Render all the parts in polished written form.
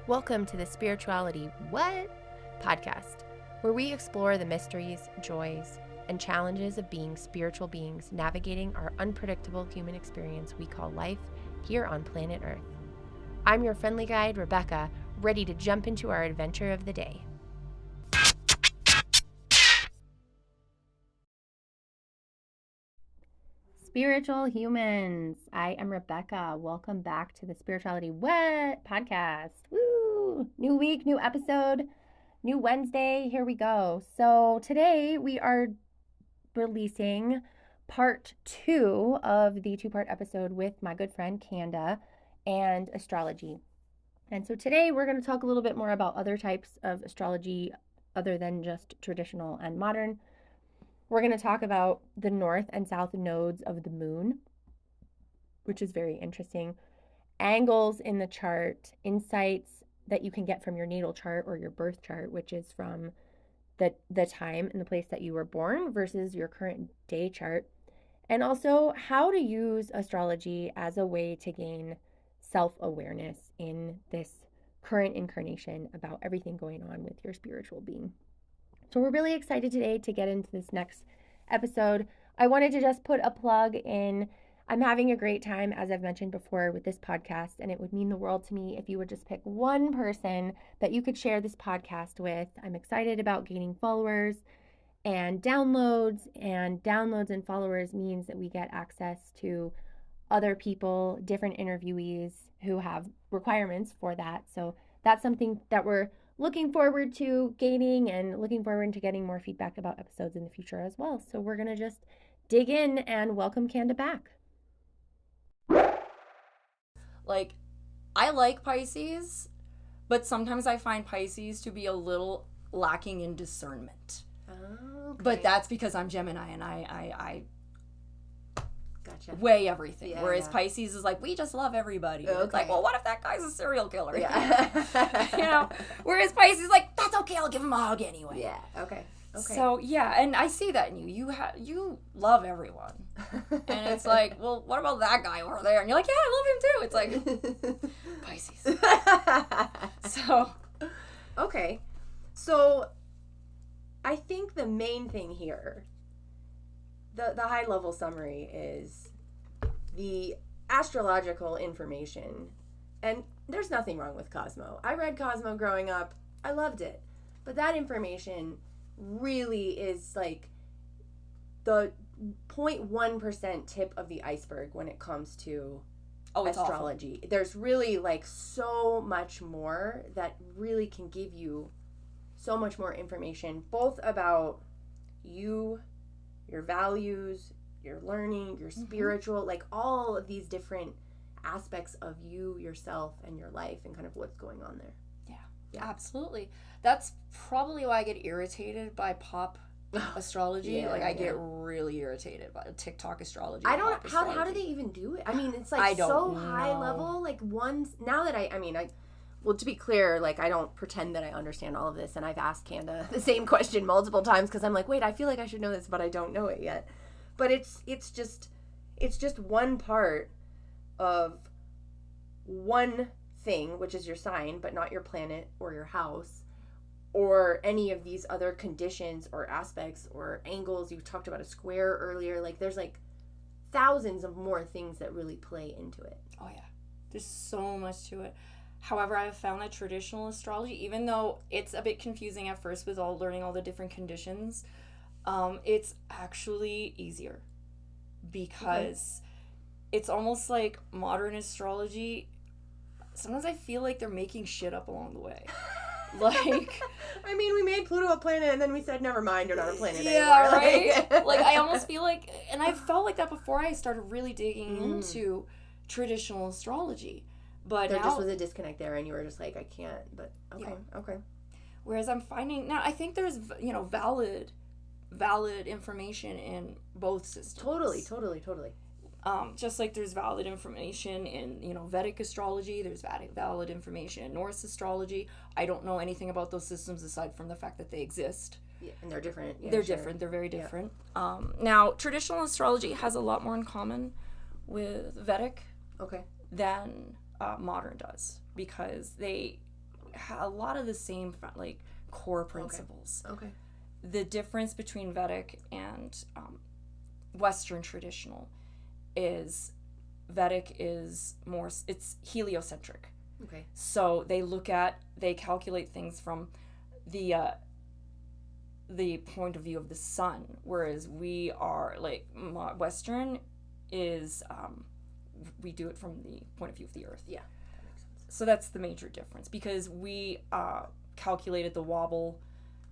Welcome to the Spirituality What? Podcast, where we explore the mysteries, joys, and challenges of being spiritual beings navigating our unpredictable human experience we call life here on planet Earth. I'm your friendly guide, Rebecca, ready to jump into our adventure of the day. Spiritual humans, I am Rebecca. Welcome back to the Spirituality What? Podcast. Woo! New week, new episode, new Wednesday. Here we go. So today we are releasing part 2 of the 2-part episode with my good friend Kanda and astrology. And so today we're going to talk a little bit more about other types of astrology other than just traditional and modern. We're going to talk about the north and south nodes of the moon, which is very interesting. Angles in the chart, insights that you can get from your natal chart or your birth chart, which is from the time and the place that you were born versus your current day chart. And also how to use astrology as a way to gain self-awareness in this current incarnation about everything going on with your spiritual being. So we're really excited today to get into this next episode. I wanted to just put a plug in. I'm having a great time, as I've mentioned before, with this podcast, and it would mean the world to me if you would just pick one person that you could share this podcast with. I'm excited about gaining followers and downloads and followers means that we get access to other people, different interviewees who have requirements for that. So that's something that we're looking forward to gaining and looking forward to getting more feedback about episodes in the future as well. So we're going to just dig in and welcome Kanda back. Like, I like Pisces, but sometimes I find Pisces to be a little lacking in discernment. Oh, okay. But that's because I'm Gemini and I Gotcha. weigh everything. Yeah, Whereas yeah. Pisces is like, we just love everybody. Okay. It's like, well, what if that guy's a serial killer? Yeah. You know? Whereas Pisces is like, that's okay, I'll give him a hug anyway. Yeah. Okay. So, yeah, and I see that in you. You love everyone. And it's like, well, what about that guy over there? And you're like, yeah, I love him too. It's like, Pisces. So. Okay. So, I think the main thing here, the high level summary is the astrological information. And there's nothing wrong with Cosmo. I read Cosmo growing up. I loved it. But that information really is like the 0.1% tip of the iceberg when it comes to astrology. Awful. There's really like so much more that really can give you so much more information, both about you, your values, your learning, your spiritual, like all of these different aspects of you, yourself, and your life, and kind of what's going on there. Yeah, absolutely. That's probably why I get irritated by pop astrology. Yeah, I get really irritated by TikTok astrology. I don't. How do they even do it? I mean, it's like so high level. Like now that well, to be clear, like I don't pretend that I understand all of this, and I've asked Kanda the same question multiple times because I'm like, wait, I feel like I should know this, but I don't know it yet. But it's just one part of one thing, which is your sign, but not your planet or your house or any of these other conditions or aspects or angles. You talked about a square earlier. Like there's like thousands of more things that really play into it. Oh yeah, there's so much to it. However, I've found that traditional astrology, even though it's a bit confusing at first with learning all the different conditions, it's actually easier because it's almost like modern astrology. Sometimes I feel like they're making shit up along the way. Like, I mean, we made Pluto a planet and then we said, never mind, you're not a planet anymore. Yeah, right? Like, I almost feel like, and I felt like that before I started really digging into traditional astrology. But there now, just was a disconnect there and you were just like, I can't, but okay. Whereas I'm finding, now I think there's, valid information in both systems. Totally. Just like there's valid information in, Vedic astrology, there's valid information in Norse astrology. I don't know anything about those systems aside from the fact that they exist. Yeah, and they're different. Yeah, they're different. They're very different. Yeah. Now, traditional astrology has a lot more in common with Vedic than modern does, because they a lot of the same like core principles. Okay. The difference between Vedic and Western traditional is Vedic is more, it's heliocentric. Okay. So they calculate things from the point of view of the sun, whereas we are like Western is we do it from the point of view of the earth. Yeah, that makes sense. So that's the major difference, because we calculated the wobble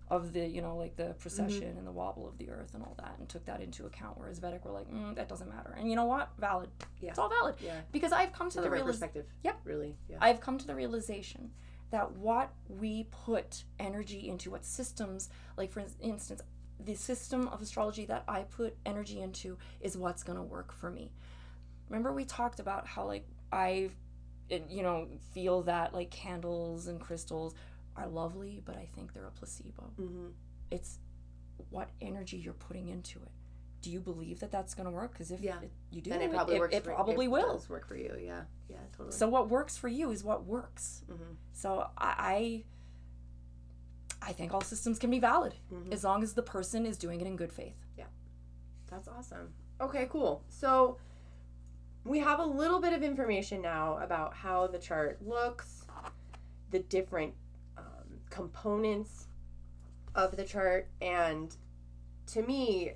of the, like the precession and the wobble of the earth and all that, and took that into account, whereas Vedic were like, that doesn't matter. And you know what? Valid. Yeah. It's all valid. Yeah. Because I've come to the perspective. Yep. Really. Yeah. I've come to the realization that what we put energy into, what systems, like for instance, the system of astrology that I put energy into is what's going to work for me. Remember we talked about how like I feel that like candles and crystals are lovely, but I think they're a placebo. Mm-hmm. It's what energy you're putting into it. Do you believe that that's going to work? Because if you do, then it probably works. It probably will. It does work for you. Yeah. Yeah. Totally. So what works for you is what works. Mm-hmm. So I think all systems can be valid as long as the person is doing it in good faith. Yeah. That's awesome. Okay, cool. So we have a little bit of information now about how the chart looks, the different components of the chart, and to me,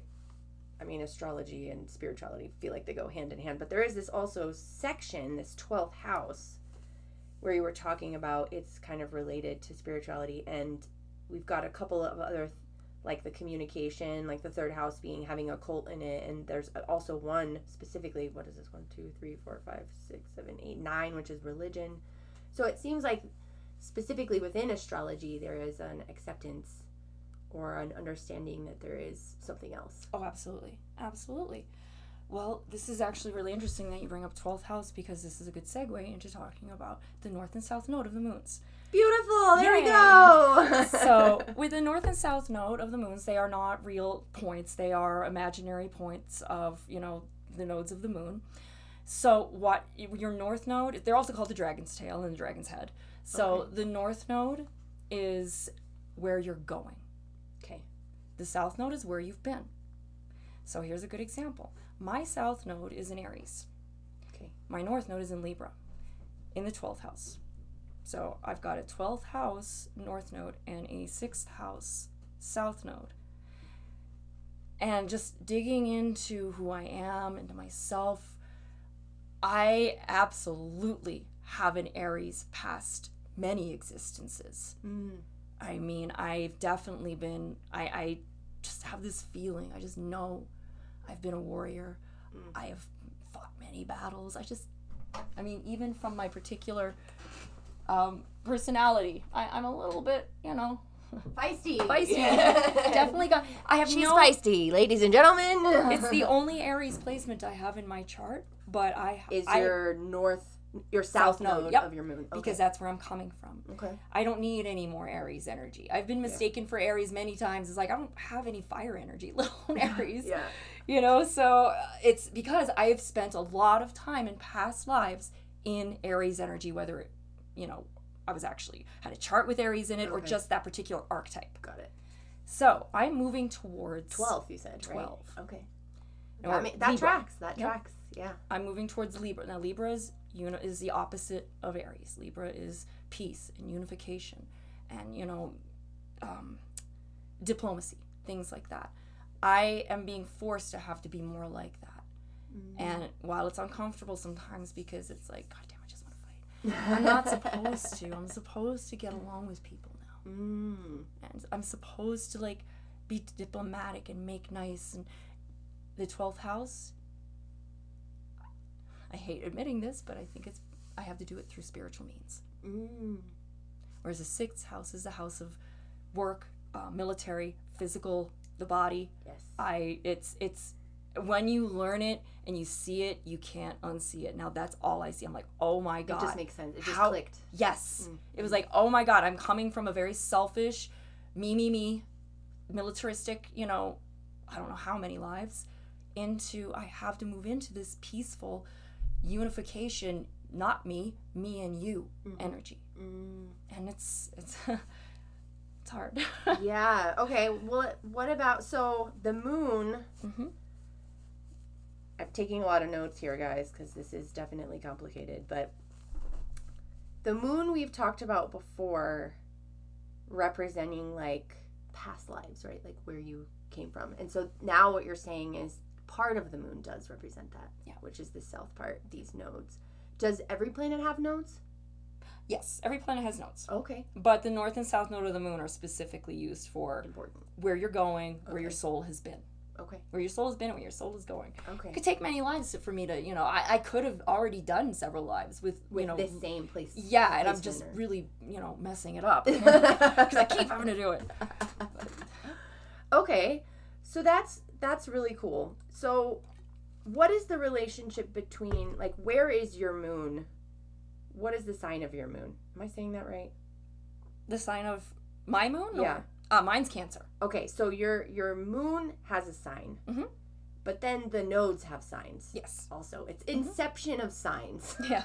I mean, astrology and spirituality feel like they go hand in hand, but there is this also section, this 12th house, where you were talking about it's kind of related to spirituality, and we've got a couple of other, like the communication, like the third house being having occult in it, and there's also one specifically, what is this, 1, 2, 3, 4, 5, 6, 7, 8, 9, which is religion. So it seems like specifically within astrology there is an acceptance or an understanding that there is something else. Oh, absolutely. Absolutely. Well, this is actually really interesting that you bring up 12th house, because this is a good segue into talking about the north and south node of the moons. Beautiful. There we go. So with the north and south node of the moons, they are not real points. They are imaginary points of, the nodes of the moon. So what your north node, they're also called the dragon's tail and the dragon's head. So the north node is where you're going. Okay. The south node is where you've been. So here's a good example. My south node is in Aries. Okay. My north node is in Libra, in the 12th house. So I've got a 12th house north node and a 6th house south node. And just digging into who I am, into myself, I absolutely have an Aries past many existences. I mean, I've definitely been, I just have this feeling. I just know I've been a warrior. I have fought many battles. Even from my particular personality, I'm a little bit, feisty. Definitely got. She's feisty, ladies and gentlemen. It's the only Aries placement I have in my chart, but your south node of your moon. Okay. Because that's where I'm coming from. Okay. I don't need any more Aries energy. I've been mistaken for Aries many times. It's like, I don't have any fire energy, let alone Aries. So it's because I've spent a lot of time in past lives in Aries energy, whether it, I was actually had a chart with Aries in it or just that particular archetype. Got it. So I'm moving towards 12, you said, 12. Right? Okay. That tracks. That tracks. Yeah. I'm moving towards Libra. Now Libra is the opposite of Aries. Libra is peace and unification and, diplomacy, things like that. I am being forced to have to be more like that. And while it's uncomfortable sometimes because it's like, God damn, I just want to fight. I'm not supposed to. I'm supposed to get along with people now. And I'm supposed to be diplomatic and make nice. And the 12th house, I hate admitting this, but I think I have to do it through spiritual means. Whereas the 6th house is the house of work, military, physical, the body. Yes. It's when you learn it and you see it, you can't unsee it. Now that's all I see. I'm like, oh my God. It just makes sense. It just clicked. Yes. It was like, oh my God, I'm coming from a very selfish, me, militaristic, I don't know how many lives, I have to move into this peaceful unification, not me and you energy. Mm. And it's it's hard. Yeah. Okay. Well, what about, so the moon, I'm taking a lot of notes here, guys, because this is definitely complicated, but the moon we've talked about before representing like past lives, right? Like where you came from. And so now what you're saying is part of the moon does represent that, which is the south part, these nodes. Does every planet have nodes? Yes, every planet has nodes. Okay. But the north and south node of the moon are specifically used for important, where you're going, where your soul has been. Okay. Where your soul has been and where your soul is going. Okay. It could take many lives for me to, I could have already done several lives with this same place. Yeah, and I'm just really, messing it up. Because I keep having to do it. Okay. So that's really cool. So what is the relationship between, like, where is your moon? What is the sign of your moon? Am I saying that right? The sign of my moon? Yeah. Mine's Cancer. Okay, so your moon has a sign. But then the nodes have signs. Yes. Also, it's inception of signs. Yeah.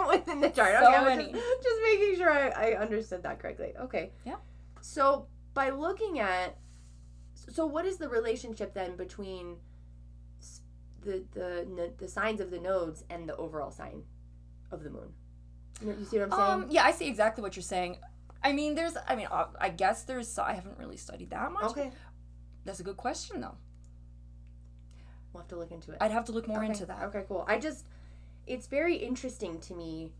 Within the chart. So okay, many. Just making sure I understood that correctly. Okay. Yeah. So by looking at, so what is the relationship then between the signs of the nodes and the overall sign of the moon? You see what I'm saying? Yeah, I see exactly what you're saying. I guess I haven't really studied that much. Okay. That's a good question, though. We'll have to look into it. I'd have to look more into that. Okay, cool. It's very interesting to me,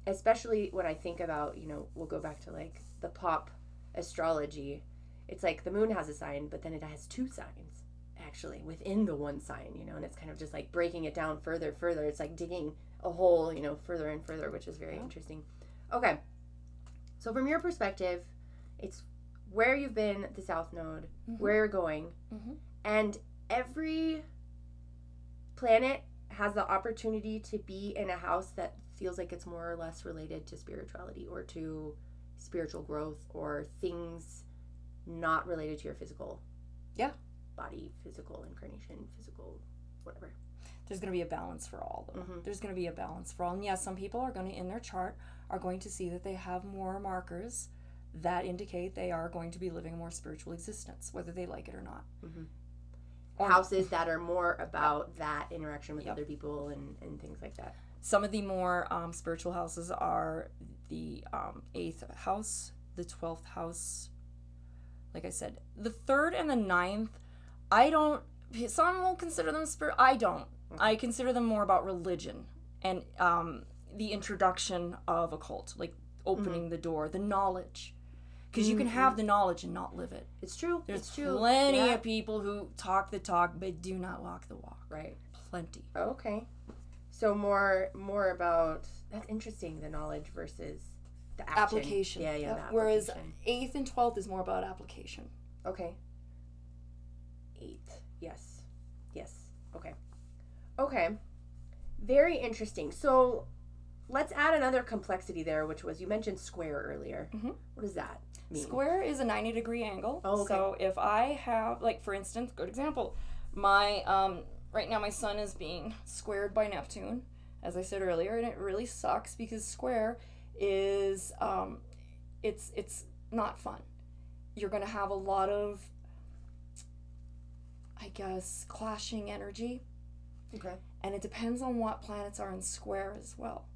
especially when I think about, we'll go back to like the pop astrology. It's like the moon has a sign, but then it has two signs actually within the one sign, and it's kind of just like breaking it down further. It's like digging a hole, further and further, which is very interesting. Okay. So from your perspective, it's where you've been, the south node, where you're going, and every planet has the opportunity to be in a house that feels like it's more or less related to spirituality or to spiritual growth or things not related to your physical body, physical incarnation, physical whatever. There's going to be a balance for all of them. There's going to be a balance for all. And yes, some people are going to, in their chart, are going to see that they have more markers that indicate they are going to be living a more spiritual existence, whether they like it or not. Houses that are more about that interaction with other people and things like that. Some of the more spiritual houses are the 8th house, the 12th house. Like I said, the 3rd and the 9th, some will consider them I don't. I consider them more about religion and the introduction of a cult, like opening the door, the knowledge. Because you can have the knowledge and not live it. It's true. There's plenty of people who talk the talk but do not walk the walk. Right. Plenty. Okay. So more about, that's interesting, the knowledge versus the action. Application. Yeah. The Whereas application. 8th and 12th is more about application. Okay. 8th. Yes. Okay. Very interesting. So let's add another complexity there, which was, you mentioned square earlier. What does that mean? Square is a 90-degree angle. Oh, okay. So if I have, like, for instance, good example, my right now my sun is being squared by Neptune, as I said earlier, and it really sucks because square is it's not fun. You're going to have a lot of, I guess, clashing energy. Okay. And it depends on what planets are in square as well.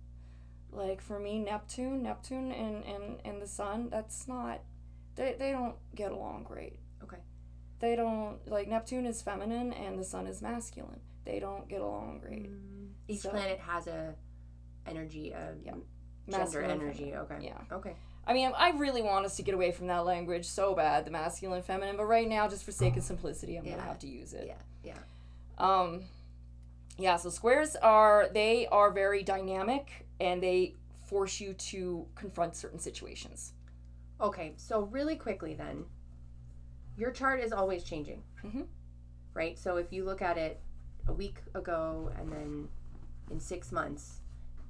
Like for me, Neptune and the sun, that's not, they don't get along great. Okay. They don't, like, Neptune is feminine and the sun is masculine. They don't get along great. Each planet has a energy, gender masculine, energy. feminine. Okay. Yeah. Okay. I mean, I really want us to get away from that language so bad, the masculine, feminine, but right now, just for sake of simplicity, I'm going to have to use it. Yeah. So squares are very dynamic, and they force you to confront certain situations. Okay, so really quickly then, your chart is always changing, right? So if you look at it a week ago and then in 6 months,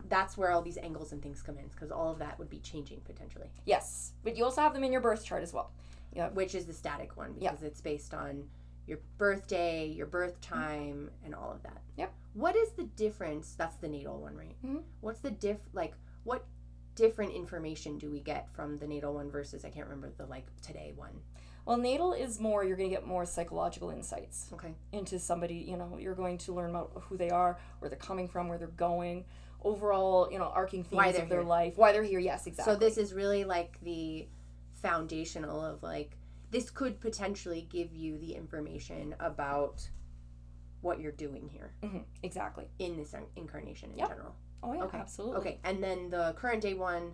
that's where all these angles and things come in, because all of that would be changing potentially. Yes, but you also have them in your birth chart as well. Which is the static one, because it's based on your birthday, your birth time, and all of that. Yep. What is the difference? That's the natal one, right? Mm-hmm. What's the what different information do we get from the natal one versus, I can't remember the today one? Well, natal is more, you're going to get more psychological insights. Okay. Into somebody, you're going to learn about who they are, where they're coming from, where they're going, overall, arcing themes of their life, why they're here. Yes, exactly. So this is really the foundational of this could potentially give you the information about what you're doing here. Mm-hmm. Exactly. In this incarnation in general. Oh, yeah, okay. Absolutely. Okay, and then the current day one.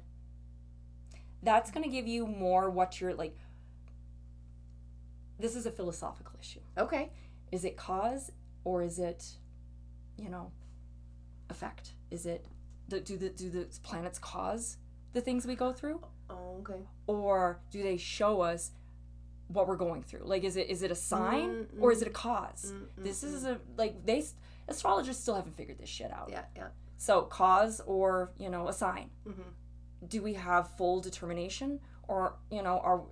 That's going to give you more what you're this is a philosophical issue. Okay. Is it cause or is it, effect? Is it, do the planets cause the things we go through? Oh, okay. Or do they show us what we're going through? Is it a sign or is it a cause? This is astrologers still haven't figured this shit out. Yeah, yeah. So cause or, a sign. Mm-hmm. Do we have full determination or,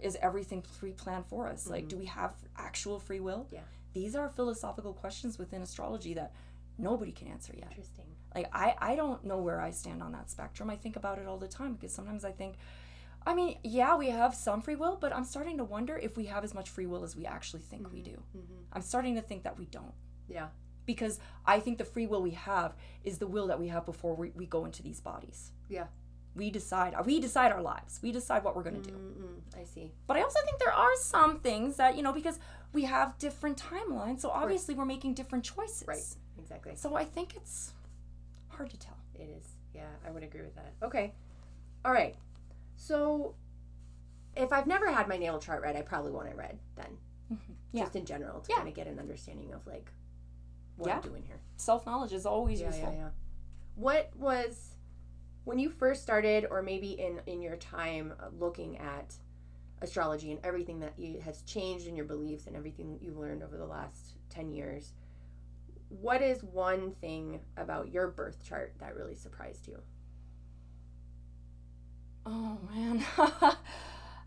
is everything pre-planned for us? Mm-hmm. Do we have actual free will? Yeah. These are philosophical questions within astrology that nobody can answer yet. Interesting. I don't know where I stand on that spectrum. I think about it all the time because sometimes I think, we have some free will, but I'm starting to wonder if we have as much free will as we actually think we do. Mm-hmm. I'm starting to think that we don't. Yeah. Because I think the free will we have is the will that we have before we go into these bodies. Yeah. We decide our lives. We decide what we're going to do. I see. But I also think there are some things that, because we have different timelines, so obviously we're making different choices. Right, exactly. So I think it's hard to tell. It is. Yeah, I would agree with that. Okay. All right. So if I've never had my natal chart read, I probably want it read then. Mm-hmm. Yeah. Just in general to kind of get an understanding of what I'm doing here. Self-knowledge is always useful. Yeah. What was, when you first started, or maybe in your time looking at astrology and everything that has changed in your beliefs and everything you've learned over the last 10 years, what is one thing about your birth chart that really surprised you? Oh, man.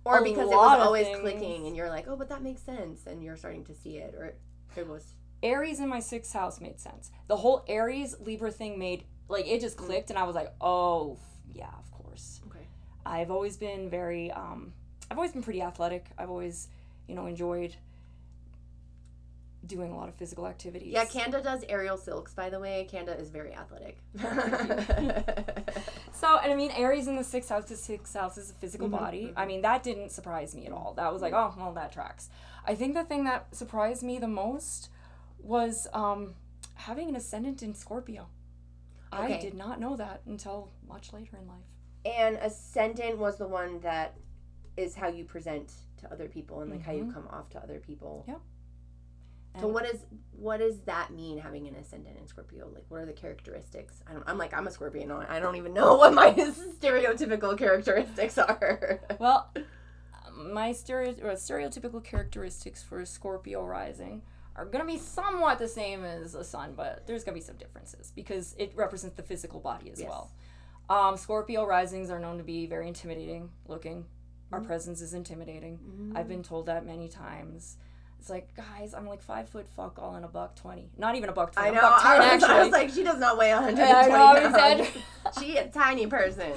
Or because it was always clicking and you're like, oh, but that makes sense, and you're starting to see it, or it was... Aries in my 6th house made sense. The whole Aries Libra thing made, it just clicked, and I was like, oh, yeah, of course. Okay. I've always been pretty athletic. I've always, enjoyed doing a lot of physical activities. Yeah, Kanda does aerial silks, by the way. Kanda is very athletic. So, and Aries in the 6th house, the 6th house is a physical body. Mm-hmm. That didn't surprise me at all. That was like, oh, well, that tracks. I think the thing that surprised me the most was having an ascendant in Scorpio. Okay. I did not know that until much later in life. And ascendant was the one that is how you present to other people and how you come off to other people. Yep. So what does that mean, having an ascendant in Scorpio? What are the characteristics? I'm a Scorpion. I don't even know what my stereotypical characteristics are. Well, my stereotypical characteristics for Scorpio rising are going to be somewhat the same as a sun, but there's going to be some differences because it represents the physical body as well. Scorpio risings are known to be very intimidating looking. Our presence is intimidating. Mm-hmm. I've been told that many times. It's like, guys, I'm 5 foot fuck all in $120. Not even $120. I know. I was like, she does not weigh 120 pounds. She a tiny person.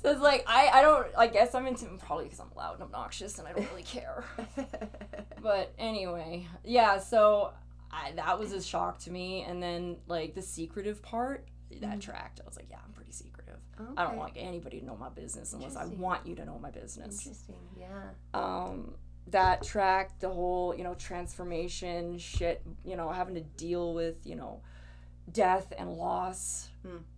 So it's like, I guess I'm probably because I'm loud and obnoxious and I don't really care. But anyway, yeah, so that was a shock to me. And then, the secretive part, that tracked. I was like, yeah, I'm pretty secretive. Okay. I don't want anybody to know my business unless I want you to know my business. Interesting, yeah. That tracked the whole, transformation shit, having to deal with, death and loss.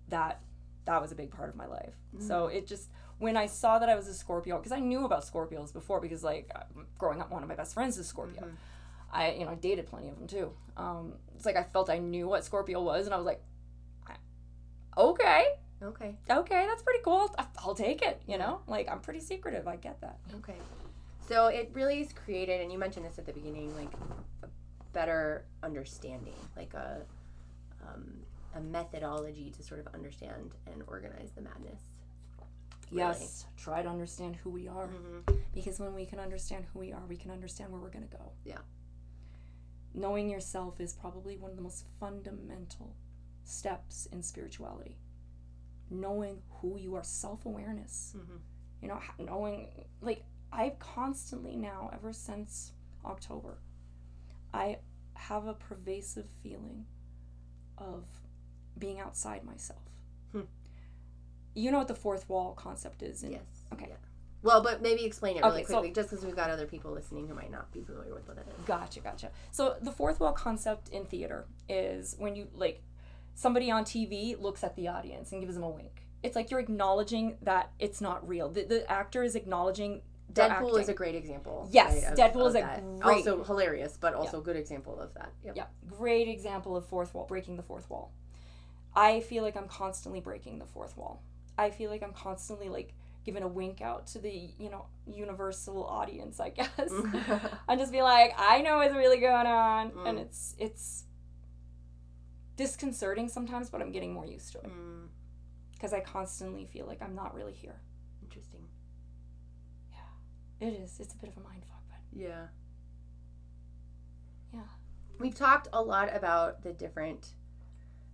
That was a big part of my life. So it just, when I saw that I was a Scorpio, because I knew about Scorpios before, because growing up, one of my best friends is Scorpio. I dated plenty of them too. It's I felt I knew what Scorpio was, and I was like, okay, that's pretty cool. I'll take it, I'm pretty secretive. I get that. Okay. So it really is created, and you mentioned this at the beginning, a better understanding, a methodology to sort of understand and organize the madness. Really. Yes, try to understand who we are, because when we can understand who we are, we can understand where we're going to go. Yeah. knowing yourself is probably one of the most fundamental steps in spirituality. Knowing who you are, self-awareness. Mm-hmm. You know, knowing, like, I've constantly now, ever since October, I have a pervasive feeling of being outside myself. You know what the fourth wall concept is? Yes. Okay. Yeah. Well, but maybe explain it really quickly, so, just because we've got other people listening who might not be familiar with what that is. Gotcha. So the fourth wall concept in theater is when you, like, somebody on TV looks at the audience and gives them a wink. It's like you're acknowledging that it's not real. The actor is acknowledging Deadpool is a great example. Yes, right, Deadpool of is that. great. Also hilarious, but also good example of that. Yep. Yeah, great example of fourth wall, breaking the fourth wall. I feel like I'm constantly breaking the fourth wall. I feel like I'm constantly, like, giving a wink out to the, you know, universal audience, I guess. I'm just being like, I know what's really going on. And it's disconcerting sometimes, but I'm getting more used to it. Because I constantly feel like I'm not really here. Interesting. Yeah, it is. It's a bit of a mindfuck, but... Yeah. Yeah. We've talked a lot about the different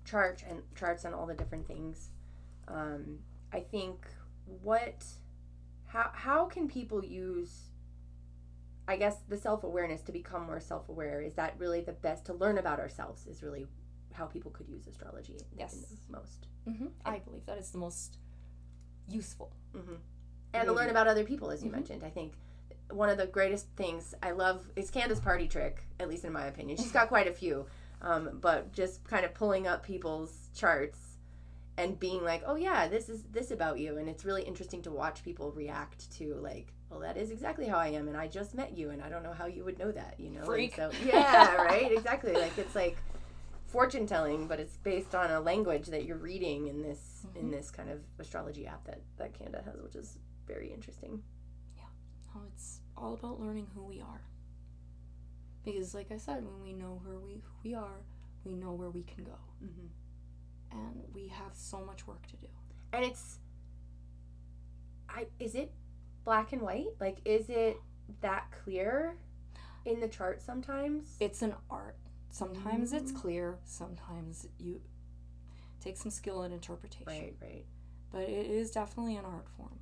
charts and all the different things. I think how can people use, I guess, the self-awareness to become more self-aware? Is that really the best, to learn about ourselves is really how people could use astrology Yes. in the most? I believe that is the most useful. And to learn about other people, as you mentioned. I think one of the greatest things I love is Kanda's party trick, at least in my opinion. She's got quite a few, but just kind of pulling up people's charts and being like, oh yeah, this is this about you. And it's really interesting to watch people react to, like, well, that is exactly how I am, and I just met you, and I don't know how you would know that, you know? Freak. So, yeah, right? Exactly. Like, it's like fortune telling, but it's based on a language that you're reading in this kind of astrology app that Kanda has, which is very interesting. Yeah. Oh, it's all about learning who we are. Because, like I said, when we know who we are, we know where we can go. And we have so much work to do. And is it black and white? Like, is it that clear in the chart sometimes? It's an art. Sometimes it's clear. Sometimes you take some skill and interpretation. Right. But it is definitely an art form.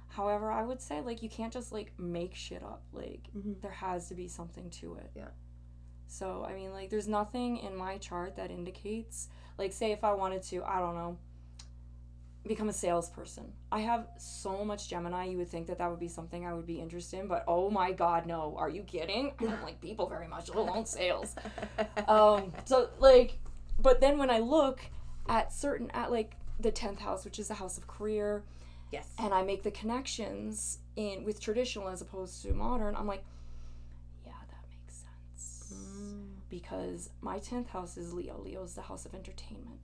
However, I would say, like, you can't just, like, make shit up. Like, there has to be something to it. Yeah. So, I mean, like, there's nothing in my chart that indicates, like, say if I wanted to, I don't know, become a salesperson. I have so much Gemini, you would think that would be something I would be interested in, but oh my god, no. Are you kidding? I don't like people very much, let alone sales. So, like, but then when I look at like, the 10th house, which is the house of career, yes, and I make the connections with traditional as opposed to modern, I'm like, yeah, that makes sense. Because my 10th house is Leo. Leo is the house of entertainment.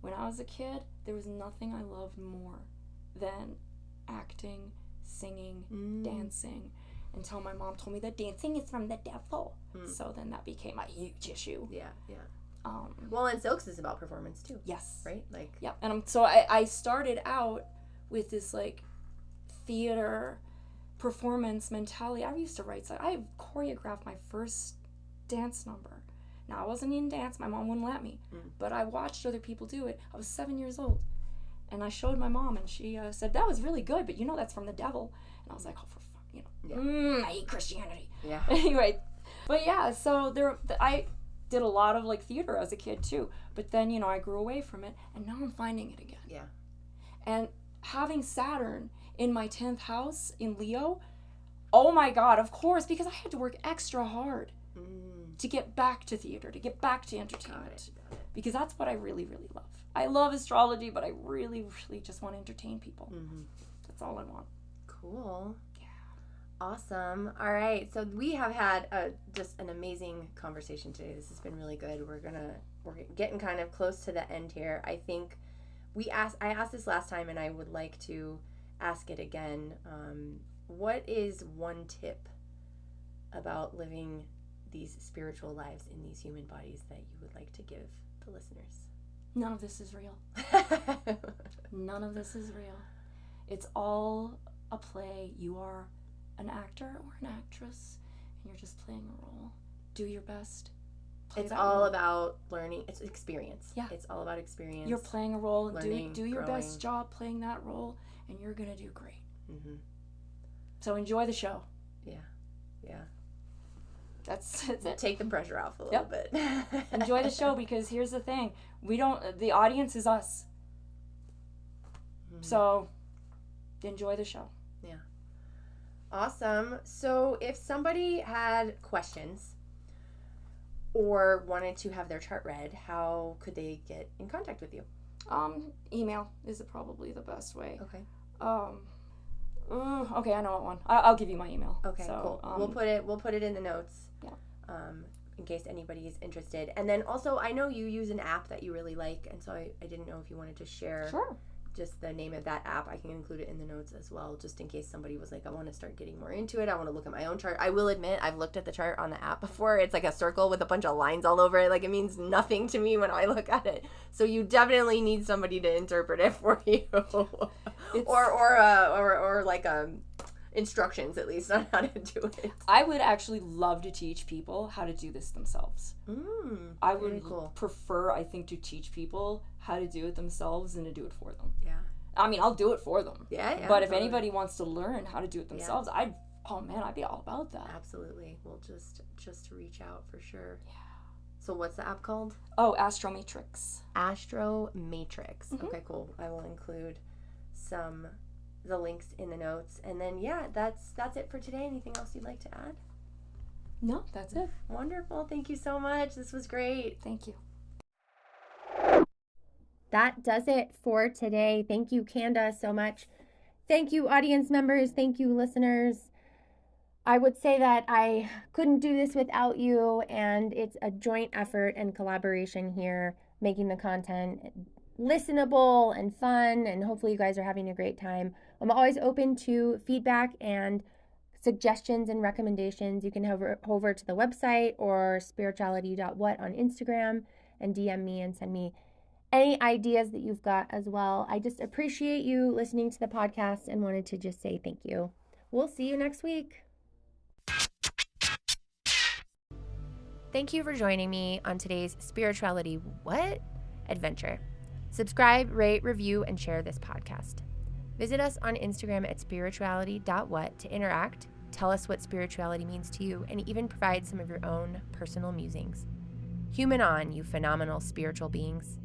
When I was a kid, there was nothing I loved more than acting, singing, dancing, until my mom told me that dancing is from the devil. So then that became a huge issue. Yeah. Well, and Silks is about performance too. Yes. Right? Like, yeah. And so I started out with this, like, theater performance mentality. I used to write, so I choreographed my first dance number. Now, I wasn't in dance. My mom wouldn't let me. But I watched other people do it. I was 7 years old. And I showed my mom, and she said, that was really good, but you know that's from the devil. And I was like, oh, for fuck, you know. I hate Christianity. Yeah. Anyway. But yeah, so I did a lot of, like, theater as a kid, too. But then, you know, I grew away from it, and now I'm finding it again. Yeah. And having Saturn in my 10th house in Leo, oh my god, of course, because I had to work extra hard to get back to theater, to get back to entertainment. Got it. Because that's what I really, really love. I love astrology, but I really, really just want to entertain people. That's all I want. Cool. Yeah. Awesome. All right. So we have had just an amazing conversation today. This has been really good. We're getting kind of close to the end here. I think I asked this last time, and I would like to ask it again. What is one tip about living these spiritual lives in these human bodies that you would like to give the listeners? None of this is real. None of this is real. It's all a play. You are an actor or an actress, and you're just playing a role. Do your best. play it's that all role. about learning. It's experience. Yeah. It's all about experience. You're playing a role. Learning, do your growing. best job playing that role, and you're going to do great. Mm-hmm. So enjoy the show. Yeah. That's it. Take the pressure off a little bit. Enjoy the show, because here's the thing. The audience is us. So enjoy the show. Yeah. Awesome. So if somebody had questions or wanted to have their chart read, how could they get in contact with you? Email is probably the best way. Okay. Okay, I know what one. I'll give you my email. Okay, so, cool. We'll put it in the notes. Yeah. In case anybody is interested. And then also, I know you use an app that you really like, and so I didn't know if you wanted to share just the name of that app. I can include it in the notes as well, just in case somebody was like, I want to start getting more into it. I want to look at my own chart. I will admit, I've looked at the chart on the app before. It's like a circle with a bunch of lines all over it. Like, it means nothing to me when I look at it. So you definitely need somebody to interpret it for you. or like instructions, at least, on how to do it. I would actually love to teach people how to do this themselves. I would prefer, I think, to teach people how to do it themselves than to do it for them. Yeah. I mean, I'll do it for them. Yeah. But if anybody wants to learn how to do it themselves, I'd be all about that. Absolutely. We'll just reach out for sure. Yeah. So what's the app called? Oh, Astromatrix. Astromatrix. Mm-hmm. Okay, cool. I will include the links in the notes. And then that's it for today. Anything else you'd like to add? No, that's it. Wonderful. Thank you so much. This was great. Thank you. That does it for today. Thank you, Kanda, so much. Thank you, audience members. Thank you, listeners. I would say that I couldn't do this without you, and it's a joint effort and collaboration here, making the content listenable and fun, and hopefully you guys are having a great time. I'm always open to feedback and suggestions and recommendations. You can hover over to the website or spirituality.what on Instagram and DM me and send me any ideas that you've got as well. I just appreciate you listening to the podcast and wanted to just say thank you. We'll see you next week. Thank you for joining me on today's Spirituality What? Adventure. Subscribe, rate, review, and share this podcast. Visit us on Instagram at spirituality.what to interact, tell us what spirituality means to you, and even provide some of your own personal musings. Human on, you phenomenal spiritual beings.